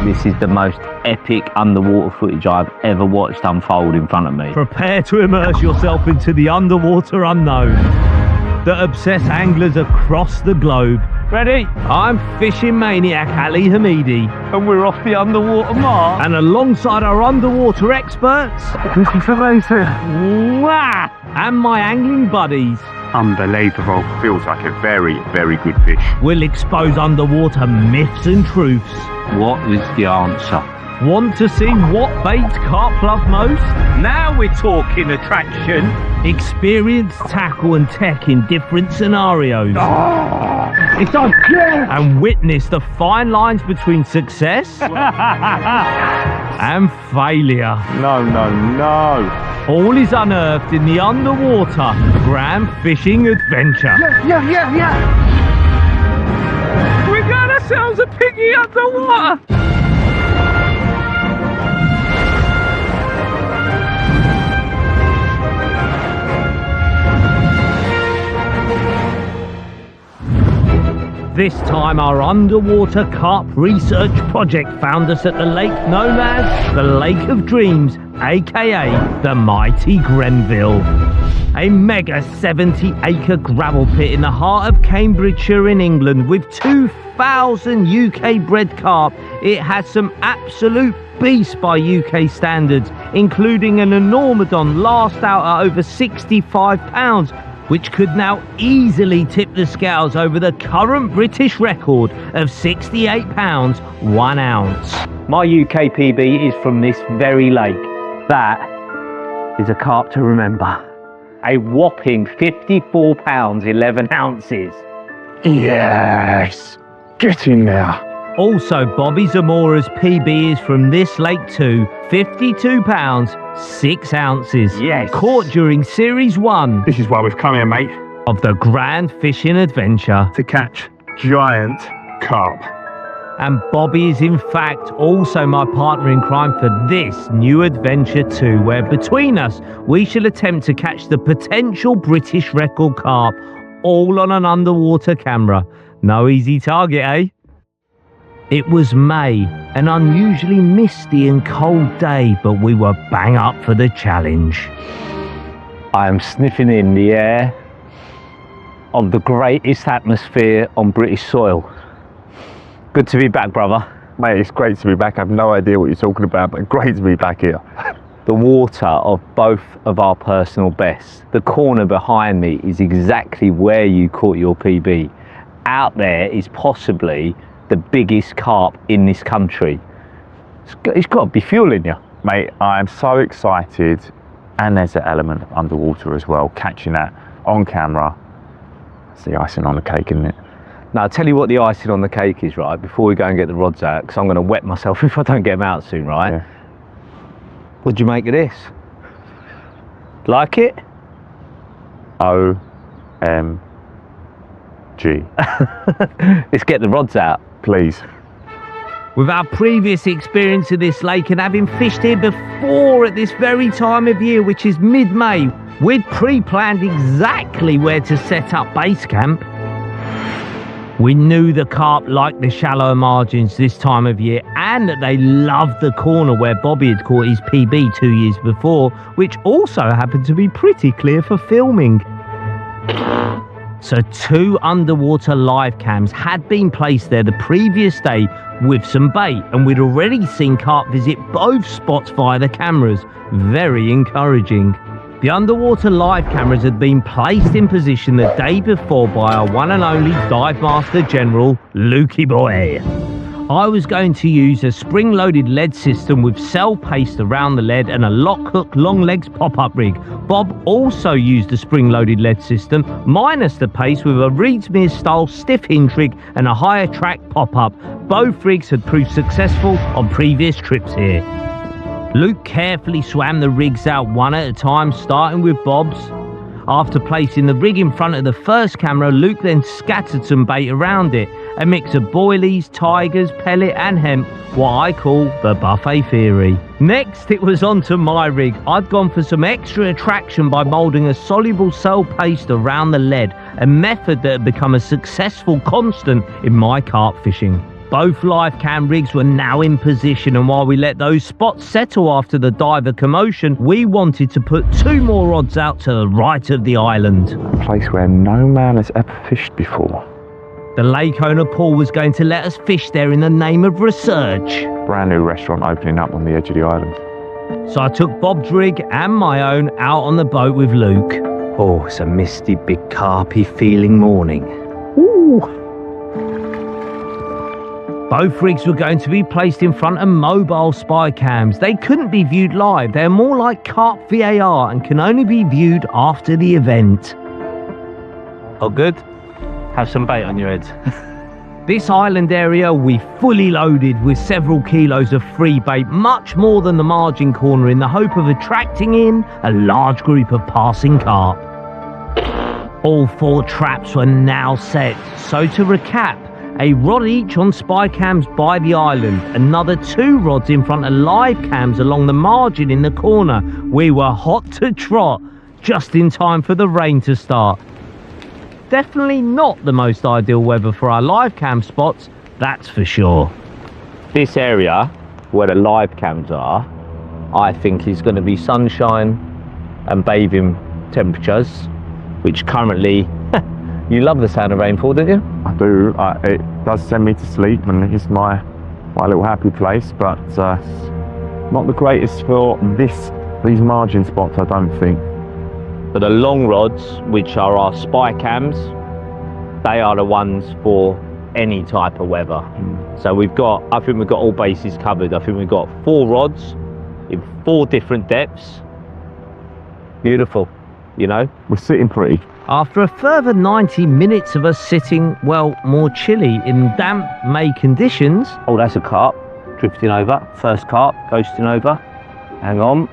This is the most epic underwater footage I've ever watched unfold in front of me. Prepare to immerse yourself into the underwater unknown that obsess anglers across the globe. Ready? I'm fishing maniac Ali Hamidi. And we're off the underwater mark. And alongside our underwater experts, This is amazing. mwah, and my angling buddies, Unbelievable. Feels like a very, very good fish. we'll expose underwater myths and truths. What is the answer? Want to see what bait carp love most? Now we're talking attraction. Experience tackle and tech in different scenarios. It's on clear. And witness the fine lines between success and failure. No. All is unearthed in the underwater grand fishing adventure. Yeah. We got ourselves a piggy underwater. This time our underwater carp research project found us at the lake known as the Lake of Dreams, aka the mighty Grenville. A mega 70-acre gravel pit in the heart of Cambridgeshire in England with 2,000 UK bred carp. It has some absolute beasts by UK standards, including an enormodon last out at over 65 pounds, which could now easily tip the scales over the current British record of 68 pounds 1 ounce. My UK PB is from this very lake. That is a carp to remember. A whopping 54 pounds 11 ounces. Yes. Get in there. Also, Bobby Zamora's PB is from this lake too, 52 pounds 6 ounces. Yes. Caught during Series 1 This is why we've come here, mate. of the Grand Fishing Adventure. To catch giant carp. And Bobby is in fact also my partner in crime for this new adventure too, where between us we shall attempt to catch the potential British record carp, all on an underwater camera. No easy target, eh? It was May, an unusually misty and cold day, but we were bang up for the challenge. I am sniffing in the air of the greatest atmosphere on British soil. Good to be back, brother. Mate, it's great to be back. I have no idea what you're talking about, but great to be back here. The water of both of our personal bests. The corner behind me is exactly where you caught your PB. Out there is possibly the biggest carp in this country. It's got to be fueling you. Mate, I am so excited. And there's an element of underwater as well. Catching that on camera. It's the icing on the cake, isn't it? Now, I'll tell you what the icing on the cake is, right? Before we go and get the rods out, because I'm going to wet myself if I don't get them out soon, right? Yeah. What'd you make of this? Like it? OMG. Let's get the rods out. Please. With our previous experience of this lake and having fished here before at this very time of year, which is mid-May, we'd pre-planned exactly where to set up base camp. We knew the carp liked the shallower margins this time of year and that they loved the corner where Bobby had caught his PB 2 years before, which also happened to be pretty clear for filming. So 2 underwater live cams had been placed there the previous day with some bait, and we'd already seen carp visit both spots via the cameras. Very encouraging. The underwater live cameras had been placed in position the day before by our one and only Dive Master General, Lukey Boy. I was going to use a spring-loaded lead system with cell paste around the lead and a lock-hook long legs pop-up rig. Bob also used a spring-loaded lead system, minus the paste, with a Reedsmere-style stiff hinge rig and a higher track pop-up. Both rigs had proved successful on previous trips here. Luke carefully swam the rigs out one at a time, starting with Bob's. After placing the rig in front of the first camera, Luke then scattered some bait around it. A mix of boilies, tigers, pellet and hemp, what I call the buffet theory. Next, it was on to my rig. I'd gone for some extra attraction by moulding a soluble cell paste around the lead, a method that had become a successful constant in my carp fishing. Both live cam rigs were now in position, and while we let those spots settle after the diver commotion, we wanted to put 2 more rods out to the right of the island. A place where no man has ever fished before. The lake owner Paul was going to let us fish there in the name of research. Brand new restaurant opening up on the edge of the island. So I took Bob's rig and my own out on the boat with Luke. Oh, it's a misty, big carpy feeling morning. Ooh. Both rigs were going to be placed in front of mobile spy cams. They couldn't be viewed live. They're more like carp VAR and can only be viewed after the event. Oh, good. Have some bait on your head. This island area we fully loaded with several kilos of free bait, much more than the margin corner, in the hope of attracting in a large group of passing carp. All 4 traps were now set. So to recap, a rod each on spy cams by the island, another 2 rods in front of live cams along the margin in the corner. We were hot to trot, just in time for the rain to start. Definitely not the most ideal weather for our live cam spots, that's for sure. This area where the live cams are, I think is going to be sunshine and bathing temperatures, which currently, you love the sound of rainfall, don't you? I do. It does send me to sleep, and it's my little happy place, but not the greatest for these margin spots, I don't think. But the long rods, which are our spy cams, they are the ones for any type of weather. So I think we've got all bases covered. I think we've got 4 rods in 4 different depths. Beautiful, you know? We're sitting pretty. After a further 90 minutes of us sitting, well, more chilly in damp May conditions. Oh, that's a carp drifting over. First carp ghosting over. Hang on.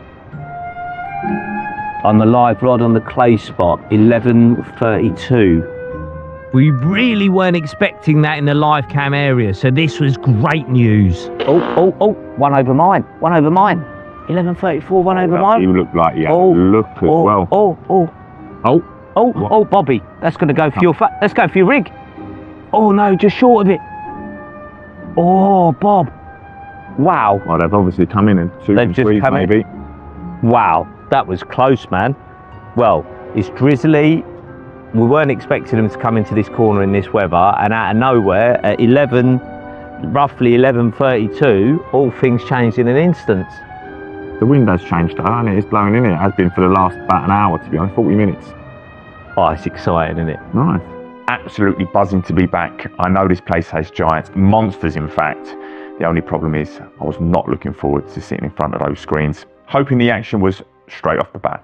On the live rod on the clay spot, 11:32. We really weren't expecting that in the live cam area, so this was great news. Oh, one over mine. 11:34, one over mine. You look like you had a look as well. Oh, Bobby, that's going to go for your let's go for your rig. Oh no, just short of it. Oh, Bob. Wow. Well, they've obviously come in 2 and 3 maybe. Wow, that was close, man. Well, it's drizzly. We weren't expecting them to come into this corner in this weather, and out of nowhere at roughly 11:32, all things changed in an instant. The wind has changed though, and it is blowing in. It has been for the last about an hour, to be honest, 40 minutes. Oh, it's exciting, isn't it? Nice. Absolutely buzzing to be back. I know this place has giants, monsters in fact. The only problem is I was not looking forward to sitting in front of those screens, hoping the action was straight off the bat.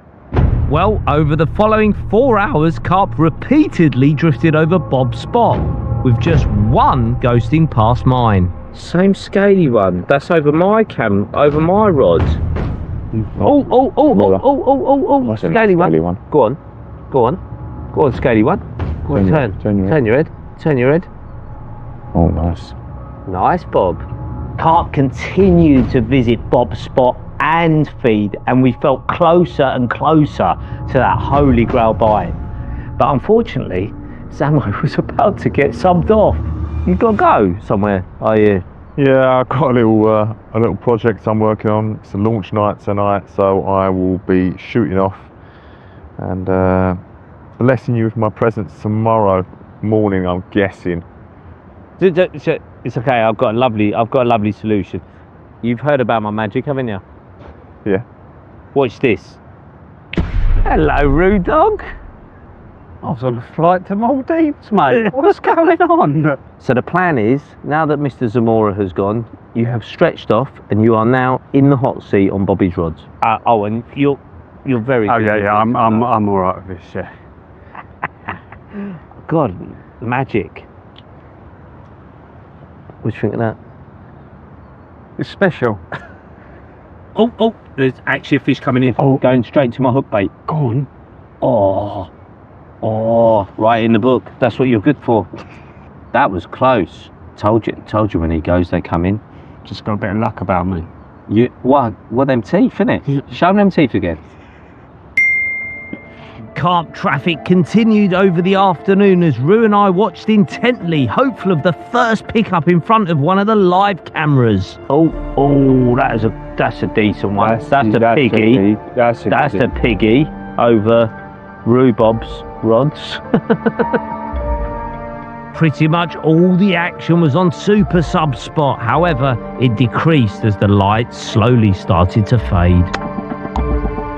Well, over the following 4 hours, carp repeatedly drifted over Bob's spot, with just 1 ghosting past mine. Same scaly one. That's over my rod. Oh, scaly one. Go on, scaly one. Go on, turn your head. Oh, nice. Nice, Bob. Carp continued to visit Bob's spot and feed, and we felt closer and closer to that holy grail bite. But unfortunately, Samo was about to get subbed off. You've got to go somewhere, are you? Yeah, I've got a little project I'm working on. It's a launch night tonight, so I will be shooting off and blessing you with my presence tomorrow morning, I'm guessing. It's okay. I've got a lovely solution. You've heard about my magic, haven't you? Yeah. Watch this. Hello, rude dog. I was on a flight to Maldives, mate. What's going on? So the plan is, now that Mr. Zamora has gone, you have stretched off and you are now in the hot seat on Bobby's rods. And you're very Oh good. yeah, I'm all right with this. Yeah. God, magic. What do you think of that? It's special. Oh, there's actually a fish coming in. Oh, going straight to my hook bait. Go on. Oh, right in the book. That's what you're good for. That was close. Told you when he goes, they come in. Just got a bit of luck about me. What them teeth, innit? Yeah. Show them teeth again. Carp traffic continued over the afternoon as Rue and I watched intently, hopeful of the first pickup in front of one of the live cameras. Oh, that's a decent one. That's a piggy. That's a piggy over Rhubob's rods. Pretty much all the action was on Super Sub spot. However, it decreased as the lights slowly started to fade.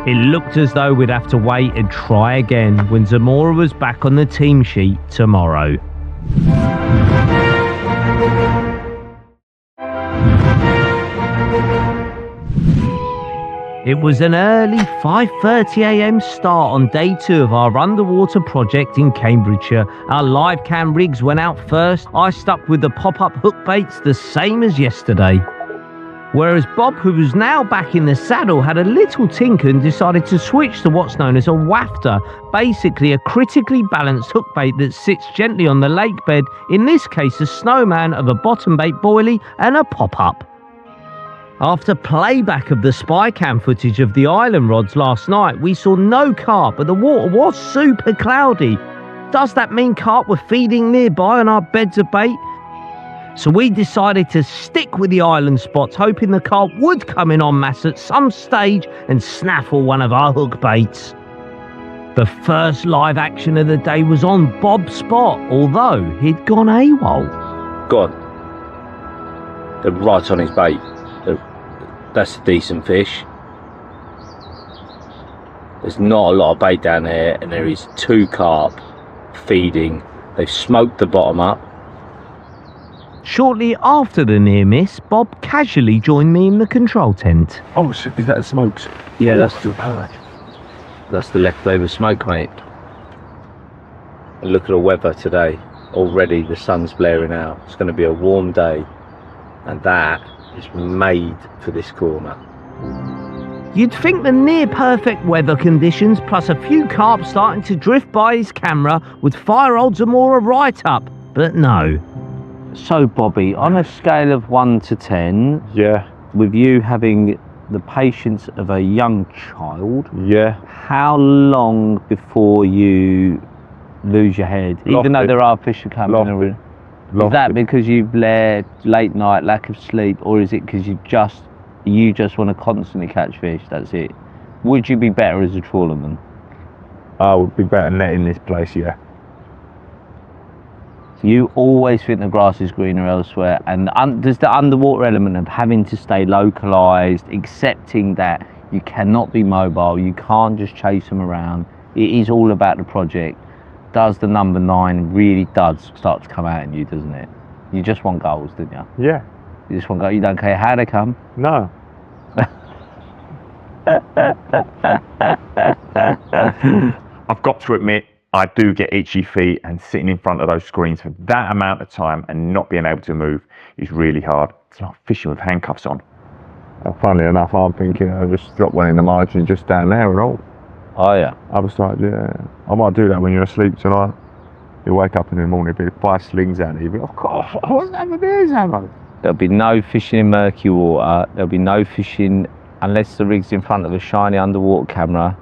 It looked as though we'd have to wait and try again when Zamora was back on the team sheet tomorrow. It was an early 5:30 AM start on day 2 of our underwater project in Cambridgeshire. Our live cam rigs went out first. I stuck with the pop-up hook baits the same as yesterday. Whereas Bob, who was now back in the saddle, had a little tinker and decided to switch to what's known as a wafter, basically a critically balanced hook bait that sits gently on the lake bed, in this case a snowman of a bottom bait boilie and a pop-up. After playback of the spy cam footage of the island rods last night, we saw no carp, but the water was super cloudy. Does that mean carp were feeding nearby on our beds of bait? So we decided to stick with the island spots, hoping the carp would come in en masse at some stage and snaffle one of our hook baits. The first live action of the day was on Bob's spot, although he'd gone AWOL. Go on. They're right on his bait. That's a decent fish. There's not a lot of bait down there, and there is 2 carp feeding. They've smoked the bottom up. Shortly after the near miss, Bob casually joined me in the control tent. Oh, is that the smokes? Yeah, that's the leftover smoke, mate. And look at the weather today. Already the sun's blaring out. It's going to be a warm day, and that is made for this corner. You'd think the near-perfect weather conditions plus a few carp starting to drift by his camera would fire old Zamora right up, but no. So, Bobby, on a scale of 1 to 10, Yeah, with you having the patience of a young child, yeah. how long before you lose your head? Even though Lost it. there are fish that come in the room. Is Lost that it. because you've led late night, lack of sleep, or is it because you just want to constantly catch fish? That's it. Would you be better as a trawlerman? I would be better netting this place, yeah. You always think the grass is greener elsewhere, and there's the underwater element of having to stay localised, accepting that you cannot be mobile, you can't just chase them around. It is all about the project. Does the number 9 really does start to come out in you, doesn't it? You just want goals, don't you? Yeah. You just want goals. You don't care how they come. No. I've got to admit, I do get itchy feet, and sitting in front of those screens for that amount of time and not being able to move is really hard. It's like fishing with handcuffs on. Funnily enough, I'm thinking I'll just drop one in the margin just down there and all. Oh yeah. I was like, yeah, I might do that when you're asleep tonight. You wake up in the morning, be 5 slings out of you. Oh God, I wasn't having beers, Ammo. There'll be no fishing in murky water. There'll be no fishing unless the rig's in front of a shiny underwater camera.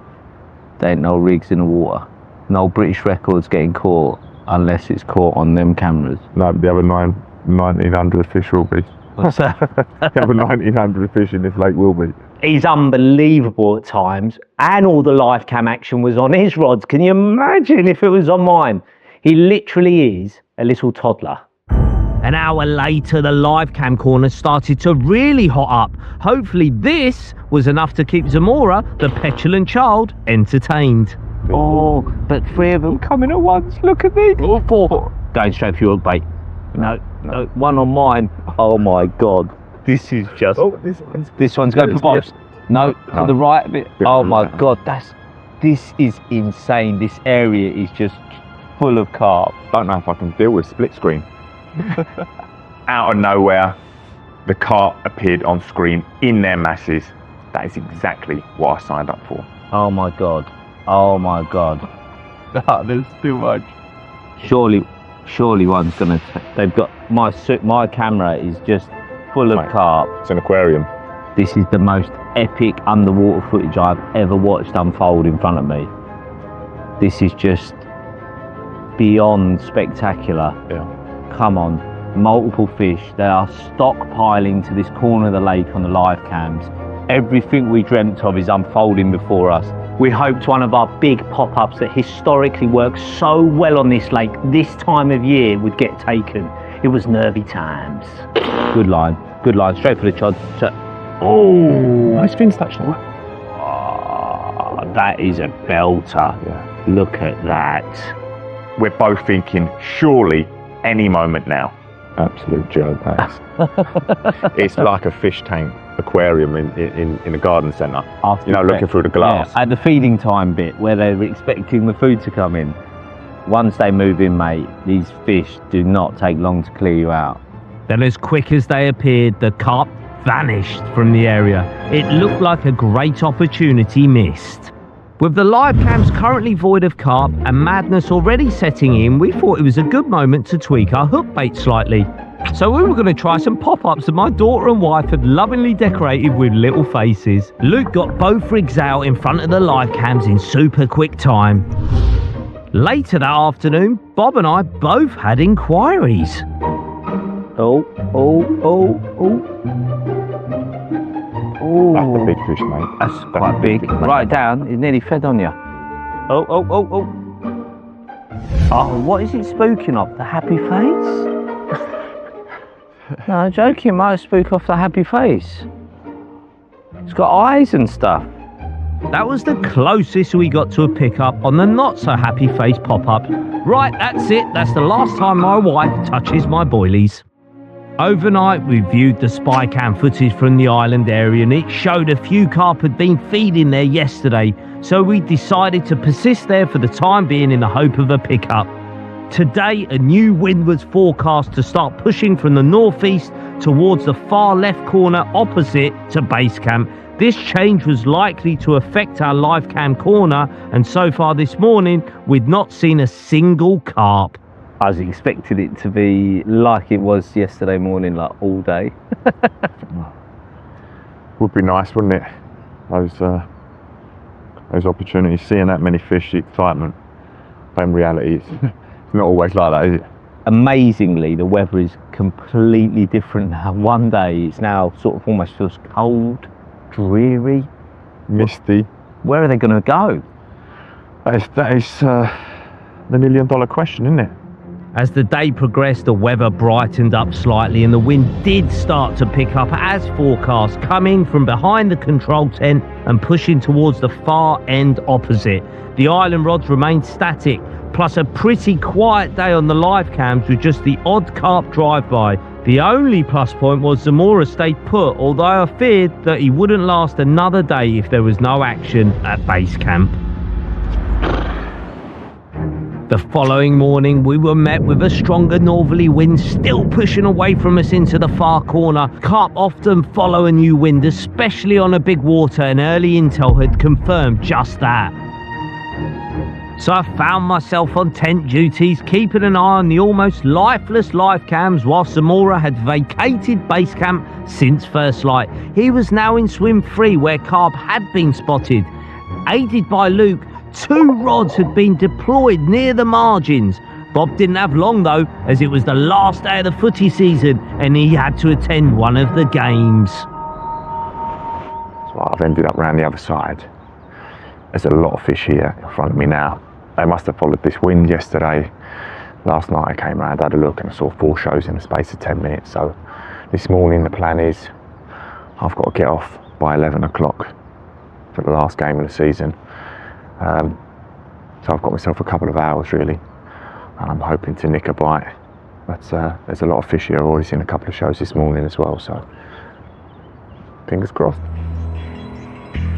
There ain't no rigs in the water. No British records getting caught unless it's caught on them cameras. No, the other 1,900 fish will be. What's that? The other 1,900 fish in this lake will be. He's unbelievable at times, and all the live cam action was on his rods. Can you imagine if it was on mine? He literally is a little toddler. An hour later, the live cam corner started to really hot up. Hopefully this was enough to keep Zamora, the petulant child, entertained. Oh, but 3 of them coming at once. Look at me. Oh, 4. Going straight for your bait. No, one on mine. Oh my God. This is just... Oh, this one's going for Bob's. No, to the right a bit. Oh my God, this is insane. This area is just full of carp. Don't know if I can deal with split screen. Out of nowhere, the carp appeared on screen in their masses. That is exactly what I signed up for. Oh my God. Oh my God. There's too much. Surely one's gonna. They've got my camera is just full of carp. It's an aquarium. This is the most epic underwater footage I've ever watched unfold in front of me. This is just beyond spectacular. Yeah. Come on, multiple fish. They are stockpiling to this corner of the lake on the live cams. Everything we dreamt of is unfolding before us. We hoped one of our big pop-ups that historically works so well on this lake this time of year would get taken. It was nervy times. Good line, straight for the chod. Oh, Nice fins actually. that is a belter. Yeah. Look at that. We're both thinking, surely any moment now. Absolute joke, thanks. It's like a fish tank aquarium in a garden centre. After You know, looking through the glass. Yeah, at the feeding time bit where they were expecting the food to come in. Once they move in, mate, these fish do not take long to clear you out. Then as quick as they appeared, the carp vanished from the area. It looked like a great opportunity missed. With the live cams currently void of carp and madness already setting in, we thought it was a good moment to tweak our hook bait slightly. So we were going to try some pop-ups that my daughter and wife had lovingly decorated with little faces. Luke got both rigs out in front of the live cams in super quick time. Later that afternoon, Bob and I both had inquiries. Oh. That's a big fish, mate. That's quite big. Write it down, it's nearly fed on you. Oh. Oh, what is it spooking off? The happy face? No, joking, might spook off the happy face. It's got eyes and stuff. That was the closest we got to a pickup on the not-so-happy face pop-up. Right, that's it. That's the last time my wife touches my boilies. Overnight, we viewed the spy cam footage from the island area and it showed a few carp had been feeding there yesterday, so we decided to persist there for the time being in the hope of a pickup. Today, a new wind was forecast to start pushing from the northeast towards the far left corner opposite to base camp. This change was likely to affect our live cam corner, and so far this morning, we'd not seen a single carp. I was expecting it to be like it was yesterday morning, like all day. Would be nice, wouldn't it? Those opportunities, seeing that many fish, the excitement. But in reality, it's not always like that, is it? Amazingly, the weather is completely different now. One day, it's now sort of almost feels cold, dreary. Misty. Where are they going to go? That is the $1 million question, isn't it? As the day progressed, the weather brightened up slightly and the wind did start to pick up as forecast, coming from behind the control tent and pushing towards the far end opposite. The island rods remained static, plus a pretty quiet day on the live cams with just the odd carp drive-by. The only plus point was Zamora stayed put, although I feared that he wouldn't last another day if there was no action at base camp. The following morning, we were met with a stronger northerly wind still pushing away from us into the far corner. Carp often follow a new wind, especially on a big water, and early intel had confirmed just that. So I found myself on tent duties, keeping an eye on the almost lifeless live cams whilst Zamora had vacated base camp since first light. He was now in swim 3 where carp had been spotted. Aided by Luke, 2 rods had been deployed near the margins. Bob didn't have long though, as it was the last day of the footy season and he had to attend one of the games. So I've ended up round the other side. There's a lot of fish here in front of me now. They must have followed this wind yesterday. Last night I came round, had a look and I saw 4 shows in the space of 10 minutes. So this morning the plan is I've got to get off by 11 o'clock for the last game of the season. So I've got myself a couple of hours really, and I'm hoping to nick a bite. But there's a lot of fish here. I've already seen a couple of shows this morning as well, so fingers crossed.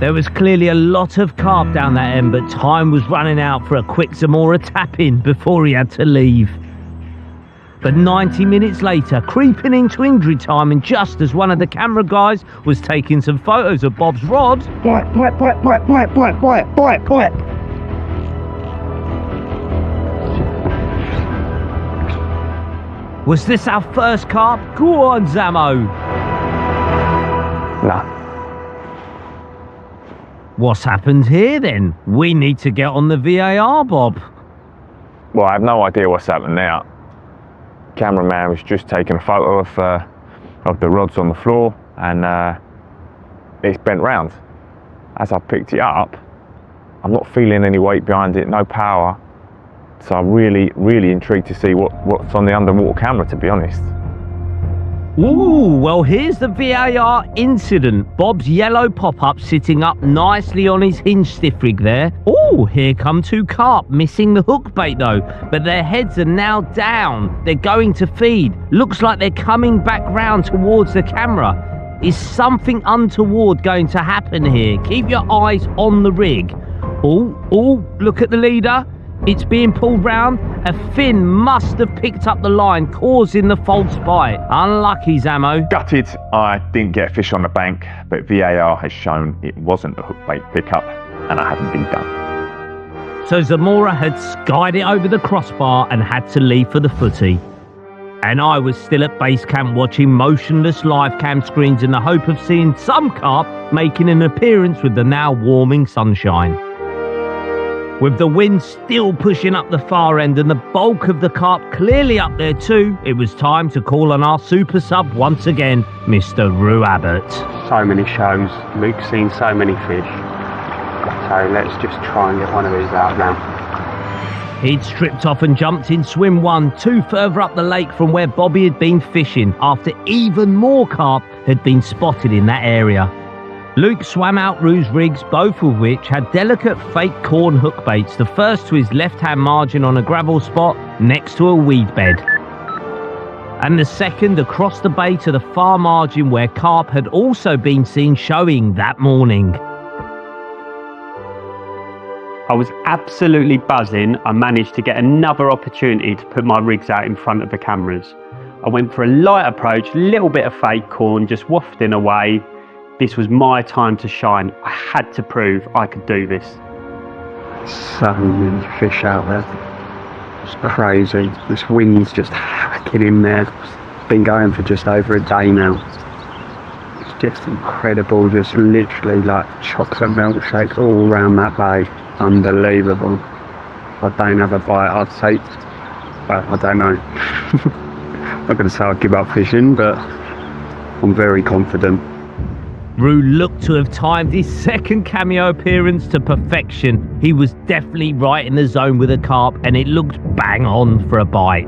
There was clearly a lot of carp down that end, but time was running out for a quick Zamora tap-in before he had to leave. But 90 minutes later, creeping into injury time, and just as one of the camera guys was taking some photos of Bob's rod... Bite. Was this our first carp? Go on, Zamo! Nah. What's happened here then? We need to get on the VAR, Bob. Well, I have no idea what's happened now. Cameraman was just taking a photo of the rods on the floor, and it's bent round. As I picked it up, I'm not feeling any weight behind it, no power. So I'm really, really intrigued to see what's on the underwater camera, to be honest. Ooh, well here's the VAR incident. Bob's yellow pop-up sitting up nicely on his hinge stiff rig there. Ooh, here come two carp, missing the hook bait though, but their heads are now down. They're going to feed. Looks like they're coming back round towards the camera. Is something untoward going to happen here? Keep your eyes on the rig. Oh, look at the leader. It's being pulled round. A fin must have picked up the line, causing the false bite. Unlucky, Zamo. Gutted I didn't get a fish on the bank, but VAR has shown it wasn't a hook bait pickup, and I haven't been done. So Zamora had skied it over the crossbar and had to leave for the footy. And I was still at base camp watching motionless live cam screens in the hope of seeing some carp making an appearance with the now warming sunshine. With the wind still pushing up the far end and the bulk of the carp clearly up there too, it was time to call on our super sub once again, Mr. Rue Abbott. So many shows. Luke's seen so many fish. So let's just try and get one of these out now. He'd stripped off and jumped in swim 1, 2 further up the lake from where Bobby had been fishing after even more carp had been spotted in that area. Luke swam out Rue's rigs, both of which had delicate fake corn hook baits, the first to his left-hand margin on a gravel spot next to a weed bed, and the second across the bay to the far margin where carp had also been seen showing that morning. I was absolutely buzzing. I managed to get another opportunity to put my rigs out in front of the cameras. I went for a light approach, little bit of fake corn, just wafting away. This was my time to shine. I had to prove I could do this. So many fish out there. It's crazy. This wind's just hacking in there. It's been going for just over a day now. It's just incredible. Just literally like chocolate milkshake all around that bay. Unbelievable. If I don't have a bite, I'd say, well, I don't know. I'm not going to say I'd give up fishing, but I'm very confident. Rue looked to have timed his second cameo appearance to perfection. He was definitely right in the zone with a carp, and it looked bang on for a bite.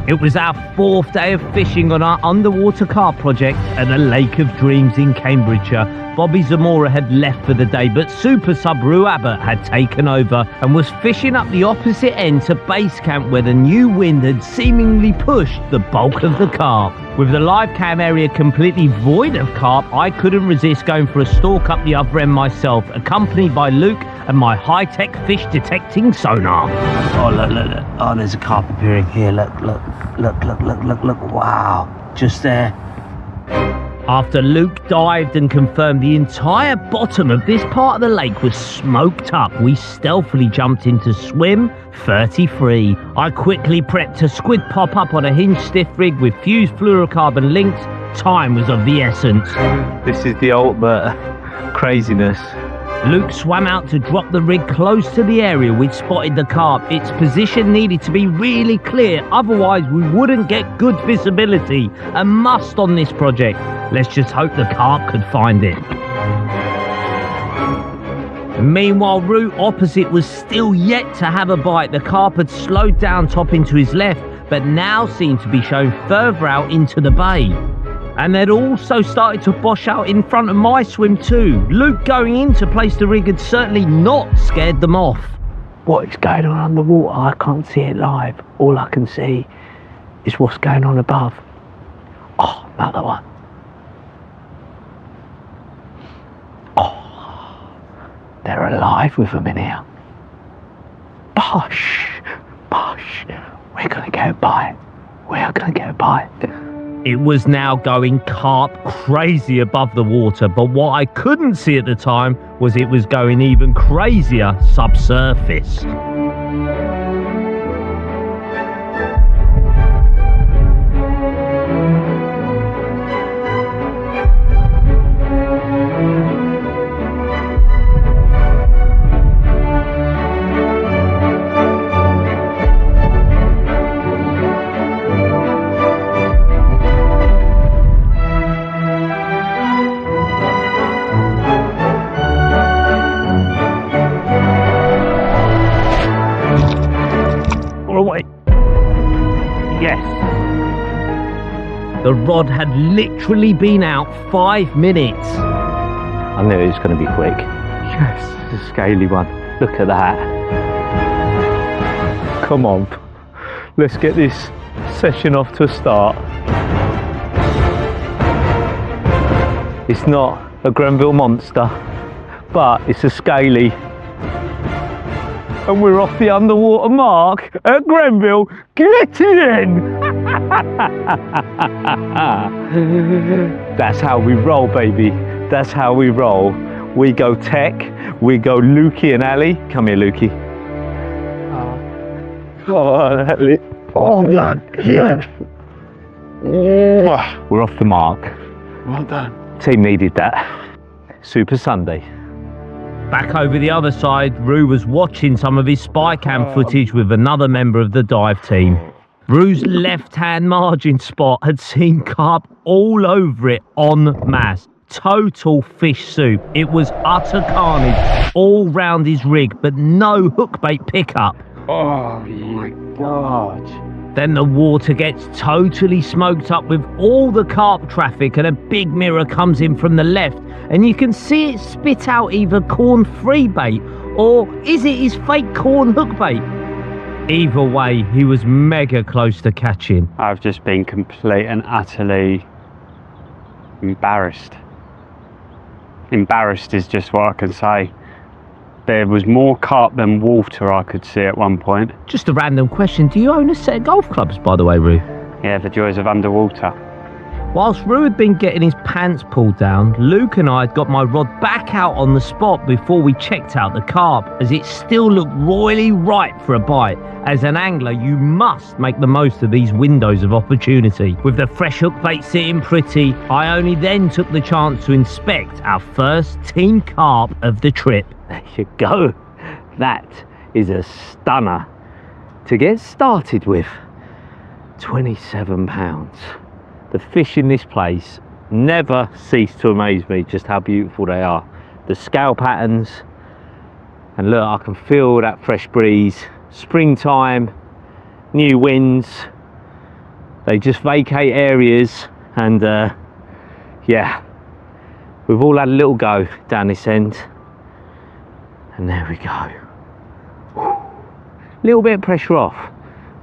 It was our 4th day of fishing on our underwater carp project at the Lake of Dreams in Cambridgeshire. Bobby Zamora had left for the day, but Super Sub Rue Abbott had taken over and was fishing up the opposite end to base camp where the new wind had seemingly pushed the bulk of the carp. With the live cam area completely void of carp, I couldn't resist going for a stalk up the other end myself, accompanied by Luke and my high-tech fish detecting sonar. Oh, look. Oh, there's a carp appearing here. Look. Wow. Just there. After Luke dived and confirmed the entire bottom of this part of the lake was smoked up, we stealthily jumped into swim 33. I quickly prepped a squid pop up on a hinge stiff rig with fused fluorocarbon links. Time was of the essence. This is the ultimate craziness. Luke swam out to drop the rig close to the area we'd spotted the carp. Its position needed to be really clear, otherwise we wouldn't get good visibility. A must on this project. Let's just hope the carp could find it. Meanwhile, Rue opposite was still yet to have a bite. The carp had slowed down topping to his left, but now seemed to be shown further out into the bay. And they'd also started to bosh out in front of my swim too. Luke going in to place the rig had certainly not scared them off. What is going on underwater? I can't see it live. All I can see is what's going on above. Oh, another one. Oh, they're alive with them in here. Bosh. We're going to get a bite. It was now going carp crazy above the water, but what I couldn't see at the time was it was going even crazier subsurface. far away. Yes. The rod had literally been out 5 minutes. I knew it was going to be quick. Yes, it's a scaly one. Look at that. Come on, let's get this session off to a start. It's not a Grenville monster, but it's a scaly. And we're off the underwater mark at Grenville. Get it in! That's how we roll, baby. That's how we roll. We go tech, we go Lukey and Ali. Come here, Lukey. Come on, Ali. Oh, God, yes. We're off the mark. Well done. Team needed that. Super Sunday. Back over the other side, Rue was watching some of his spy cam footage with another member of the dive team. Rue's left-hand margin spot had seen carp all over it en masse. Total fish soup. It was utter carnage all round his rig, but no hookbait pickup. Oh my God. Then the water gets totally smoked up with all the carp traffic, and a big mirror comes in from the left, and you can see it spit out either corn-free bait, or is it his fake corn hookbait? Either way, he was mega close to catching. I've just been complete and utterly embarrassed. Embarrassed is just what I can say. There was more carp than water I could see at one point. Just a random question, do you own a set of golf clubs, by the way, Rue? Yeah, the joys of underwater. Whilst Rue had been getting his pants pulled down, Luke and I had got my rod back out on the spot before we checked out the carp, as it still looked royally ripe for a bite. As an angler, you must make the most of these windows of opportunity. With the fresh hook bait sitting pretty, I only then took the chance to inspect our first team carp of the trip. There you go. That is a stunner to get started with. 27 pounds. The fish in this place never cease to amaze me, just how beautiful they are. The scale patterns, and look, I can feel that fresh breeze. Springtime, new winds, they just vacate areas, and yeah, we've all had a little go down this end, and there we go. Little bit of pressure off,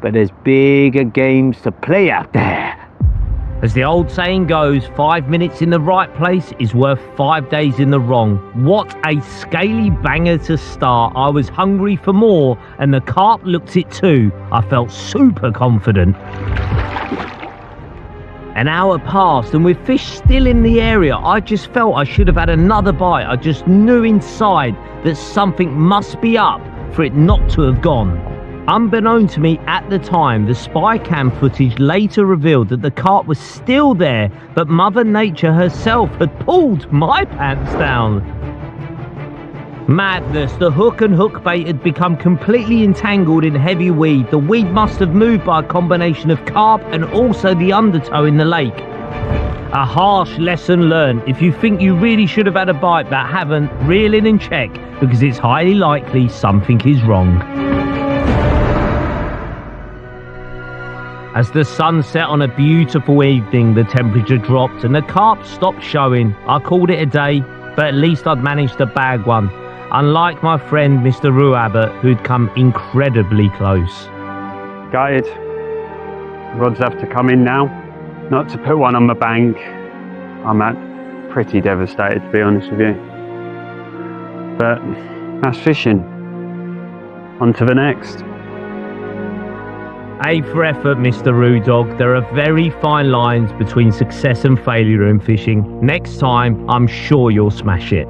but there's bigger games to play out there. As the old saying goes, 5 minutes in the right place is worth 5 days in the wrong. What a scaly banger to start. I was hungry for more, and the carp looked it too. I felt super confident. An hour passed, and with fish still in the area, I just felt I should have had another bite. I just knew inside that something must be up for it not to have gone. Unbeknown to me at the time, the spy cam footage later revealed that the carp was still there, but Mother Nature herself had pulled my pants down. Madness. The hook and hook bait had become completely entangled in heavy weed. The weed must have moved by a combination of carp and also the undertow in the lake. A harsh lesson learned. If you think you really should have had a bite but haven't, reel in and check, because it's highly likely something is wrong. As the sun set on a beautiful evening, the temperature dropped and the carp stopped showing. I called it a day, but at least I'd managed to bag one, unlike my friend Mr. Rue Abbott, who'd come incredibly close. Gutted. Rods have to come in now. Not to put one on my bank. I'm pretty devastated, to be honest with you. But that's fishing. On to the next. A for effort, Mr. Rue Dog. There are very fine lines between success and failure in fishing. Next time, I'm sure you'll smash it.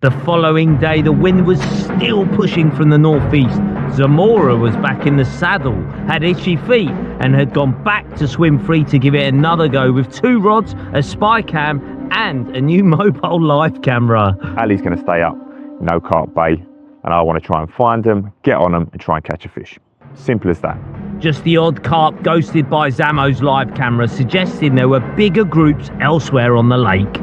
The following day, the wind was still pushing from the northeast. Zamora was back in the saddle, had itchy feet, and had gone back to swim free to give it another go with 2 rods, a spy cam, and a new mobile live camera. Ali's going to stay up, no carp bay, and I want to try and find them, get on them, and try and catch a fish. Simple as that. Just the odd carp ghosted by Zamo's live camera, suggesting there were bigger groups elsewhere on the lake.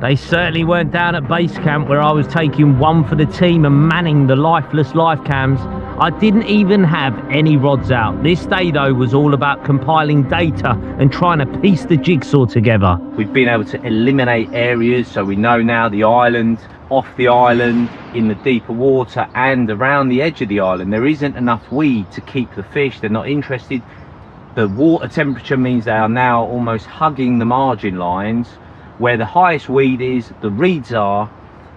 They certainly weren't down at base camp, where I was taking one for the team and manning the lifeless live cams. I didn't even have any rods out. This day though was all about compiling data and trying to piece the jigsaw together. We've been able to eliminate areas, so we know now the island, off the island, in the deeper water and around the edge of the island there isn't enough weed to keep the fish. They're not interested. The water temperature means they are now almost hugging the margin lines where the highest weed is, the reeds are,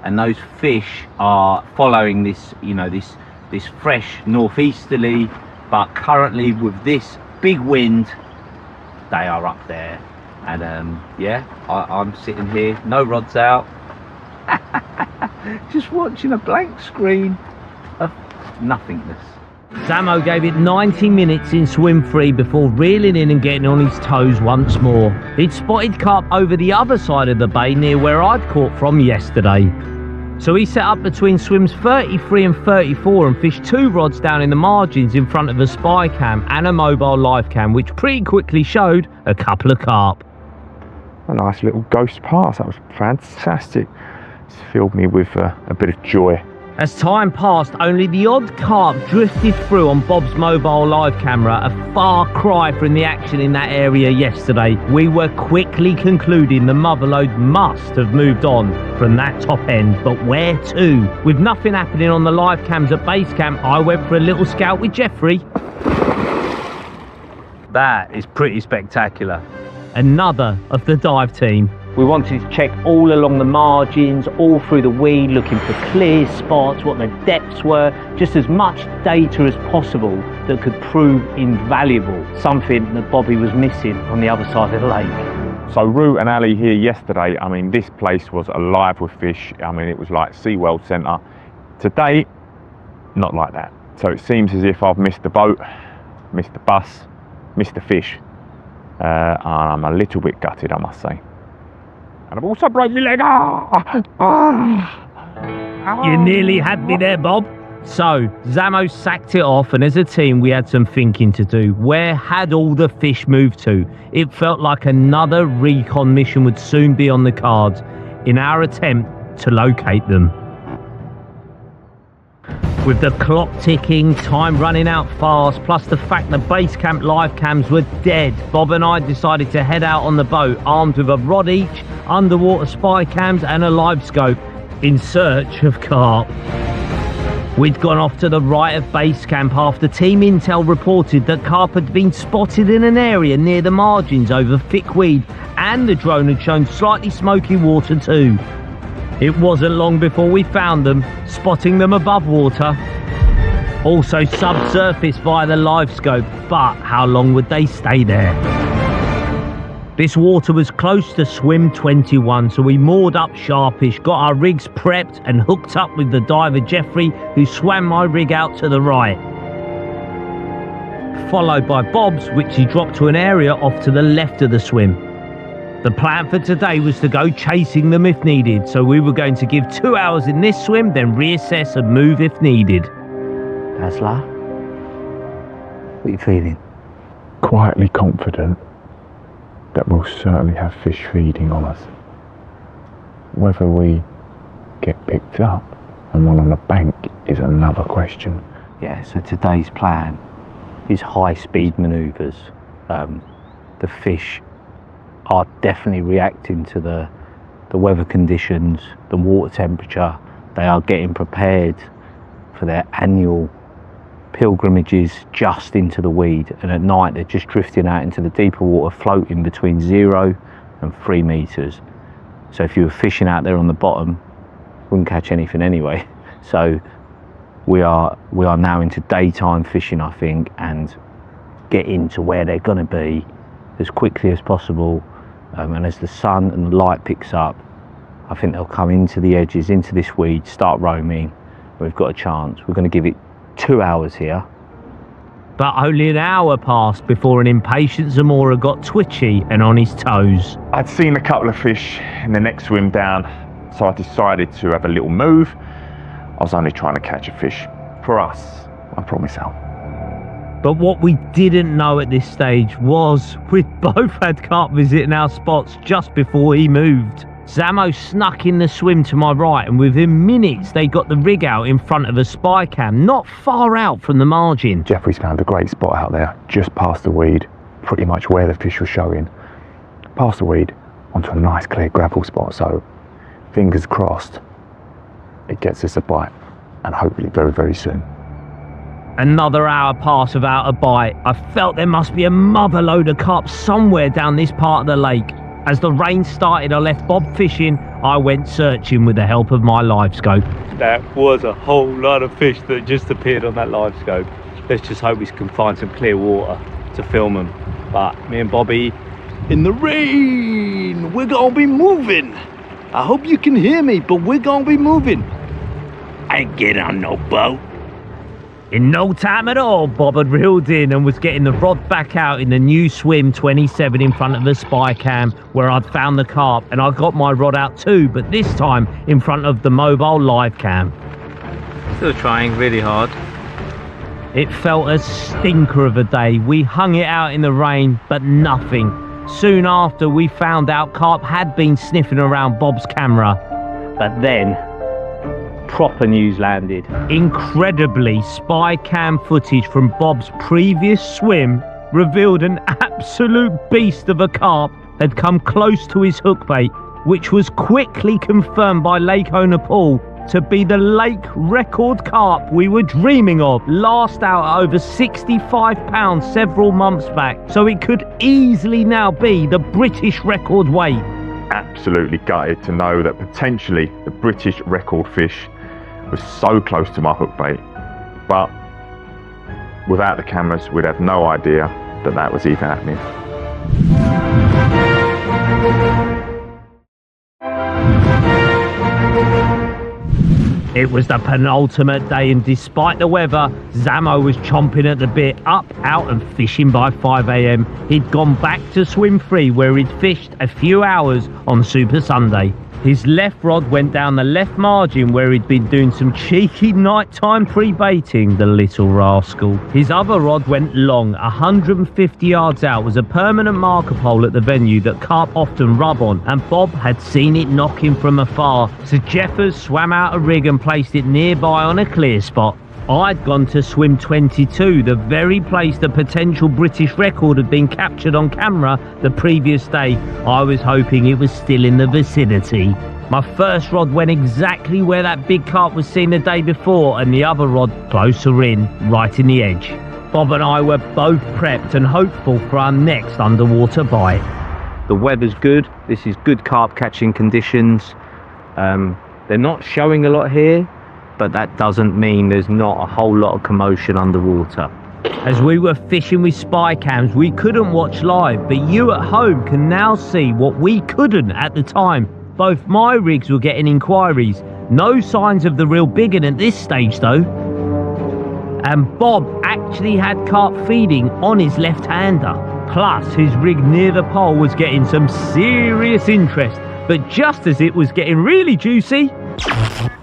and those fish are following this, you know, this fresh northeasterly, but currently with this big wind they are up there. And yeah, I'm sitting here, no rods out, just watching a blank screen of nothingness. Zamo gave it 90 minutes in swim 3 before reeling in and getting on his toes once more. He'd spotted carp over the other side of the bay near where I'd caught from yesterday. So he set up between swims 33 and 34 and fished 2 rods down in the margins in front of a spy cam and a mobile live cam, which pretty quickly showed a couple of carp. A nice little ghost pass, that was fantastic. It's filled me with a bit of joy. As time passed, only the odd carp drifted through on Bob's mobile live camera, a far cry from the action in that area yesterday. We were quickly concluding the motherlode must have moved on from that top end, but where to? With nothing happening on the live cams at base camp, I went for a little scout with Jeffrey. That is pretty spectacular. Another of the dive team. We wanted to check all along the margins, all through the weed, looking for clear spots, what the depths were, just as much data as possible that could prove invaluable, something that Bobby was missing on the other side of the lake. So Root and Ali here yesterday, I mean, this place was alive with fish. I mean, it was like SeaWorld Centre. Today, not like that. So it seems as if I've missed the boat, missed the bus, missed the fish. And I'm a little bit gutted, I must say. And I've also broke my leg. You nearly had me there, Bob. So, Zamo sacked it off, and as a team we had some thinking to do. Where had all the fish moved to? It felt like another recon mission would soon be on the cards in our attempt to locate them. With the clock ticking, time running out fast, plus the fact the base camp live cams were dead, Bob and I decided to head out on the boat armed with a rod each, underwater spy cams and a live scope in search of carp. We'd gone off to the right of base camp after team intel reported that carp had been spotted in an area near the margins over thick weed, and the drone had shown slightly smoky water too. It wasn't long before we found them, spotting them above water, also subsurface via the live scope, but how long would they stay there? This water was close to swim 21, so we moored up sharpish, got our rigs prepped and hooked up with the diver Jeffrey, who swam my rig out to the right, followed by Bob's, which he dropped to an area off to the left of the swim. The plan for today was to go chasing them if needed, so we were going to give 2 hours in this swim, then reassess and move if needed. Asla, what are you feeling? Quietly confident that we'll certainly have fish feeding on us. Whether we get picked up and one on the bank is another question. Yeah, so today's plan is high-speed manoeuvres. The fish are definitely reacting to the weather conditions, the water temperature. They are getting prepared for their annual pilgrimages just into the weed, and at night they're just drifting out into the deeper water, floating between 0 and 3 meters. So if you were fishing out there on the bottom, wouldn't catch anything anyway. So we are now into daytime fishing, I think, and getting to where they're going to be as quickly as possible. And as the sun and the light picks up, I think they'll come into the edges, into this weed, start roaming. We've got a chance. We're going to give it 2 hours here. But only an hour passed before an impatient Zamora got twitchy and on his toes. I'd seen a couple of fish in the next swim down, so I decided to have a little move. I was only trying to catch a fish. For us, I promise Al. But what we didn't know at this stage was we'd both had carp visiting our spots just before he moved. Zamo snuck in the swim to my right, and within minutes they got the rig out in front of a spy cam, not far out from the margin. Jeffrey's found a great spot out there, just past the weed, pretty much where the fish was showing. Past the weed, onto a nice clear gravel spot, so fingers crossed it gets us a bite, and hopefully very, very soon. Another hour passed without a bite. I felt there must be a mother load of carp somewhere down this part of the lake. As the rain started, I left Bob fishing. I went searching with the help of my live scope. That was a whole lot of fish that just appeared on that live scope. Let's just hope we can find some clear water to film them. But me and Bobby, in the rain, we're gonna be moving. I hope you can hear me, but we're gonna be moving. I ain't get on no boat. In no time at all, Bob had reeled in and was getting the rod back out in the new Swim 27 in front of the spy cam where I'd found the carp, and I got my rod out too, but this time in front of the mobile live cam. Still trying really hard. It felt a stinker of a day. We hung it out in the rain, but nothing. Soon after, we found out carp had been sniffing around Bob's camera. But then, proper news landed. Incredibly, spy cam footage from Bob's previous swim revealed an absolute beast of a carp had come close to his hookbait, which was quickly confirmed by lake owner Paul to be the lake record carp we were dreaming of, last out at over 65 pounds several months back, so it could easily now be the British record weight. Absolutely gutted to know that potentially the British record fish was so close to my hookbait, but without the cameras we'd have no idea that that was even happening. It was the penultimate day, and despite the weather, Zamo was chomping at the bit, up, out and fishing by 5 AM. He'd gone back to Swim 3 where he'd fished a few hours on Super Sunday. His left rod went down the left margin where he'd been doing some cheeky nighttime pre-baiting, the little rascal. His other rod went long, 150 yards out, was a permanent marker pole at the venue that carp often rub on, and Bob had seen it knocking from afar, so Jeffers swam out a rig and placed it nearby on a clear spot. I'd gone to Swim 22, the very place the potential British record had been captured on camera the previous day. I was hoping it was still in the vicinity. My first rod went exactly where that big carp was seen the day before, and the other rod closer in, right in the edge. Bob and I were both prepped and hopeful for our next underwater bite. The weather's good. This is good carp catching conditions. They're not showing a lot here, but that doesn't mean there's not a whole lot of commotion underwater. As we were fishing with spy cams, we couldn't watch live, but you at home can now see what we couldn't at the time. Both my rigs were getting inquiries. No signs of the real big one at this stage though. And Bob actually had carp feeding on his left-hander. Plus, his rig near the pole was getting some serious interest. But just as it was getting really juicy,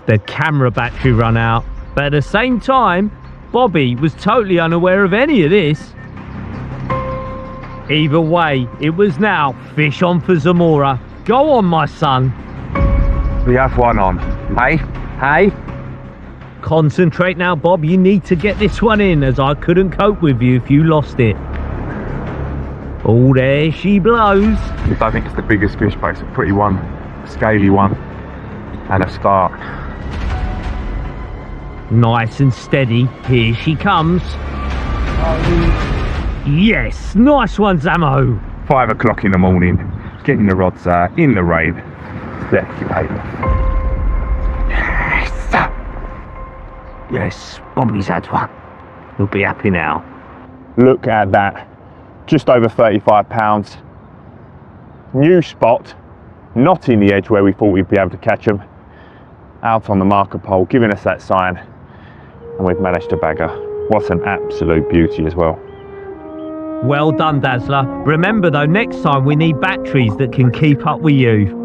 the camera battery ran out. But at the same time, Bobby was totally unaware of any of this. Either way, it was now fish on for Zamora. Go on, my son. We have one on. Hey? Hey? Concentrate now, Bob. You need to get this one in, as I couldn't cope with you if you lost it. Oh, there she blows. I don't think it's the biggest fish, but it's a pretty one, a scaly one, and a start. Nice and steady. Here she comes. Yes, nice one, Zamo. 5 o'clock in the morning, getting the rods out in the rain. Yes, Bobby's had one. He'll be happy now. Look at that. Just over 35 pounds. New spot, not in the edge where we thought we'd be able to catch them. Out on the marker pole, giving us that sign, and we've managed to bag her. What an absolute beauty as well. Well done, Dazzler. Remember though, next time we need batteries that can keep up with you.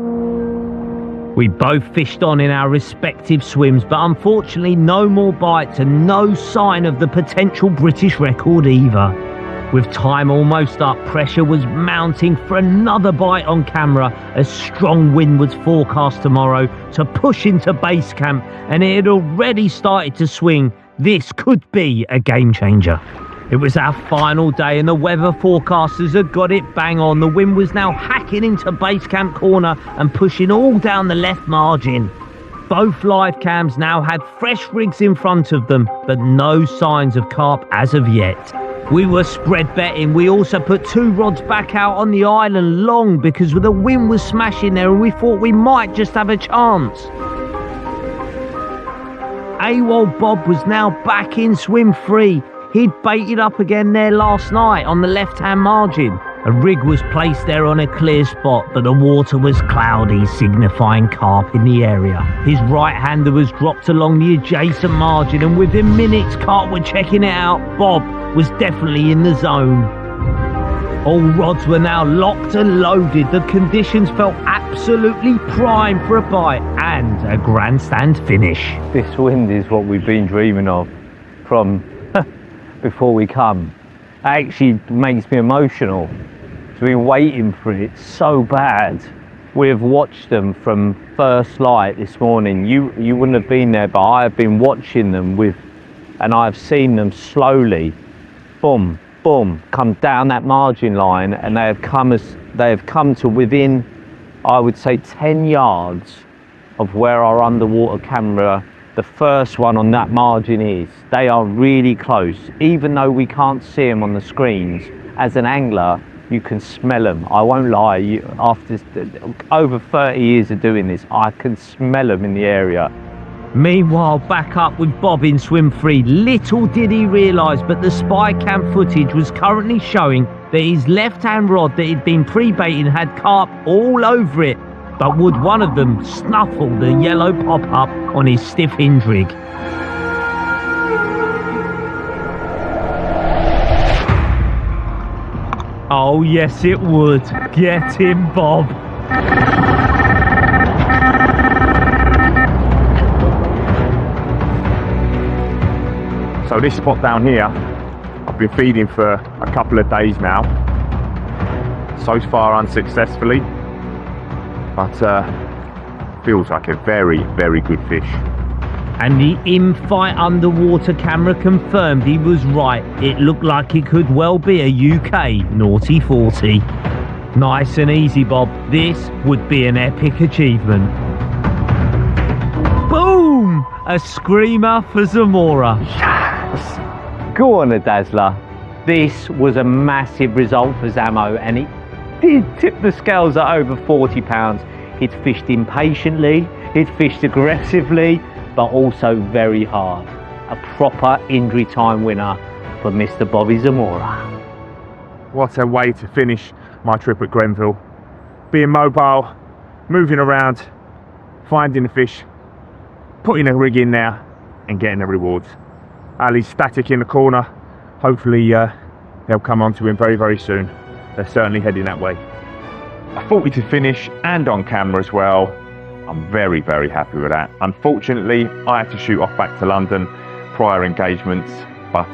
We both fished on in our respective swims, but unfortunately no more bites and no sign of the potential British record either. With time almost up, pressure was mounting for another bite on camera as strong wind was forecast tomorrow to push into base camp, and it had already started to swing. This could be a game changer. It was our final day and the weather forecasters had got it bang on. The wind was now hacking into base camp corner and pushing all down the left margin. Both live cams now had fresh rigs in front of them, but no signs of carp as of yet. We were spread betting. We also put 2 rods back out on the island long because the wind was smashing there and we thought we might just have a chance. AWOL Bob was now back in swim free. He'd baited up again there last night on the left-hand margin. A rig was placed there on a clear spot, but the water was cloudy, signifying carp in the area. His right-hander was dropped along the adjacent margin, and within minutes, carp were checking it out. Bob was definitely in the zone. All rods were now locked and loaded. The conditions felt absolutely prime for a bite and a grandstand finish. This wind is what we've been dreaming of from before we come. It actually makes me emotional. We've been waiting for it so bad. We've watched them from first light this morning. You wouldn't have been there, but I have been watching them and I've seen them slowly, boom, boom, come down that margin line, and they have come to within, I would say, 10 yards of where our underwater camera, the first one on that margin, is. They are really close. Even though we can't see them on the screens, as an angler, you can smell them. I won't lie, after over 30 years of doing this, I can smell them in the area. Meanwhile, back up with Bob in swim free. Little did he realise, but the spy cam footage was currently showing that his left-hand rod that he'd been pre-baiting had carp all over it. But would one of them snuffle the yellow pop-up on his stiff hinge rig? Oh yes it would. Get him, Bob. So this spot down here, I've been feeding for a couple of days now. So far unsuccessfully, but feels like a very, very good fish. And the in-fight underwater camera confirmed he was right. It looked like it could well be a UK naughty 40. Nice and easy, Bob. This would be an epic achievement. Boom! A screamer for Zamora. Yes! Go on, a dazzler. This was a massive result for Zamo, and it did tip the scales at over 40 pounds. He'd fished impatiently, he'd fished aggressively, but also very hard. A proper injury time winner for Mr. Bobby Zamora. What a way to finish my trip at Grenville. Being mobile, moving around, finding the fish, putting a rig in there and getting the rewards. Ali's static in the corner. Hopefully they'll come onto him very, very soon. They're certainly heading that way. A 40 to finish and on camera as well. I'm very, very happy with that. Unfortunately, I had to shoot off back to London, prior engagements, but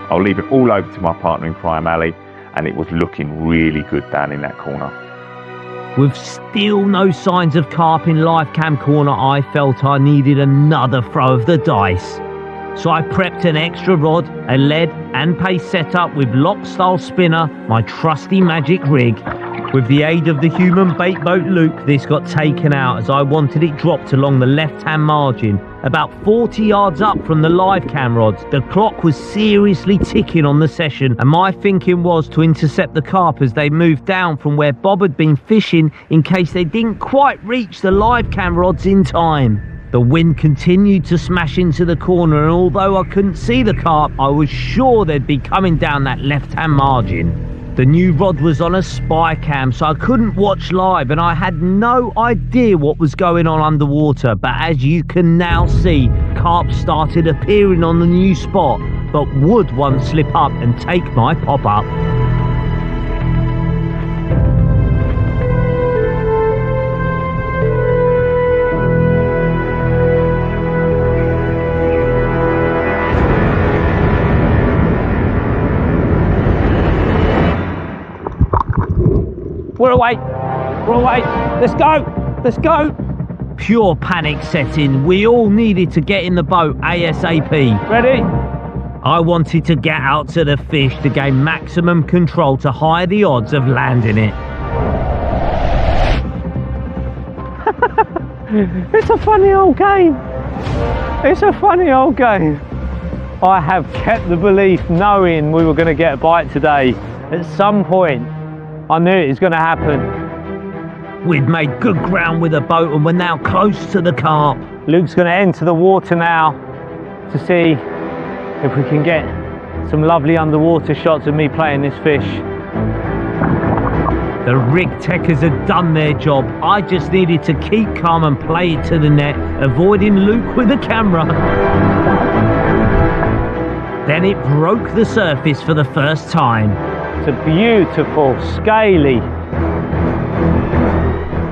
I'll leave it all over to my partner in crime, Ali, and it was looking really good down in that corner. With still no signs of carp in live cam corner, I felt I needed another throw of the dice. So I prepped an extra rod, a lead and paste setup with lock style spinner, my trusty magic rig. With the aid of the human bait boat Luke, this got taken out as I wanted it dropped along the left-hand margin, about 40 yards up from the live cam rods. The clock was seriously ticking on the session, and my thinking was to intercept the carp as they moved down from where Bob had been fishing in case they didn't quite reach the live cam rods in time. The wind continued to smash into the corner, and although I couldn't see the carp, I was sure they'd be coming down that left-hand margin. The new rod was on a spy cam, so I couldn't watch live and I had no idea what was going on underwater. But as you can now see, carp started appearing on the new spot, but would one slip up and take my pop-up? We're away. We're away. Let's go. Let's go. Pure panic set in. We all needed to get in the boat ASAP. Ready? I wanted to get out to the fish to gain maximum control to higher the odds of landing it. It's a funny old game. It's a funny old game. I have kept the belief knowing we were going to get a bite today. At some point, I knew it was going to happen. We'd made good ground with the boat and we're now close to the carp. Luke's going to enter the water now to see if we can get some lovely underwater shots of me playing this fish. The rig techers had done their job. I just needed to keep calm and play it to the net, avoiding Luke with the camera. Then it broke the surface for the first time. It's a beautiful, scaly.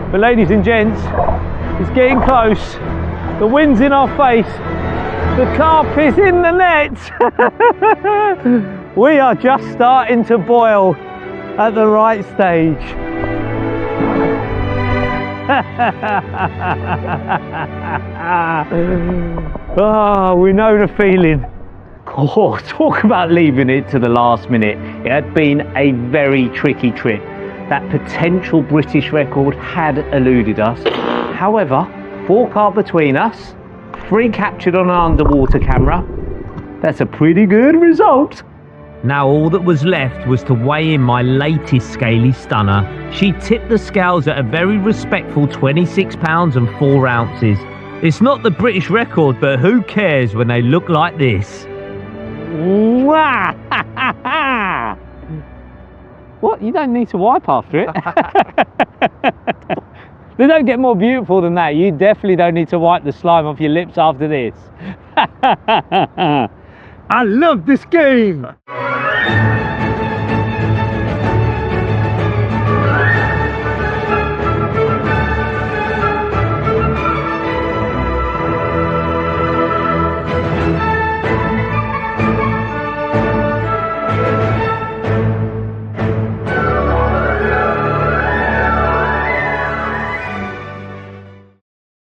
But ladies and gents, it's getting close. The wind's in our face. The carp is in the net. We are just starting to boil at the right stage. Oh, we know the feeling. Oh, talk about leaving it to the last minute. It had been a very tricky trip. That potential British record had eluded us. However, 4 carp between us, 3 captured on an underwater camera. That's a pretty good result. Now all that was left was to weigh in my latest scaly stunner. She tipped the scales at a very respectful 26 pounds and 4 ounces. It's not the British record, but who cares when they look like this? What? You don't need to wipe after it. They don't get more beautiful than that. You definitely don't need to wipe the slime off your lips after this. I love this game!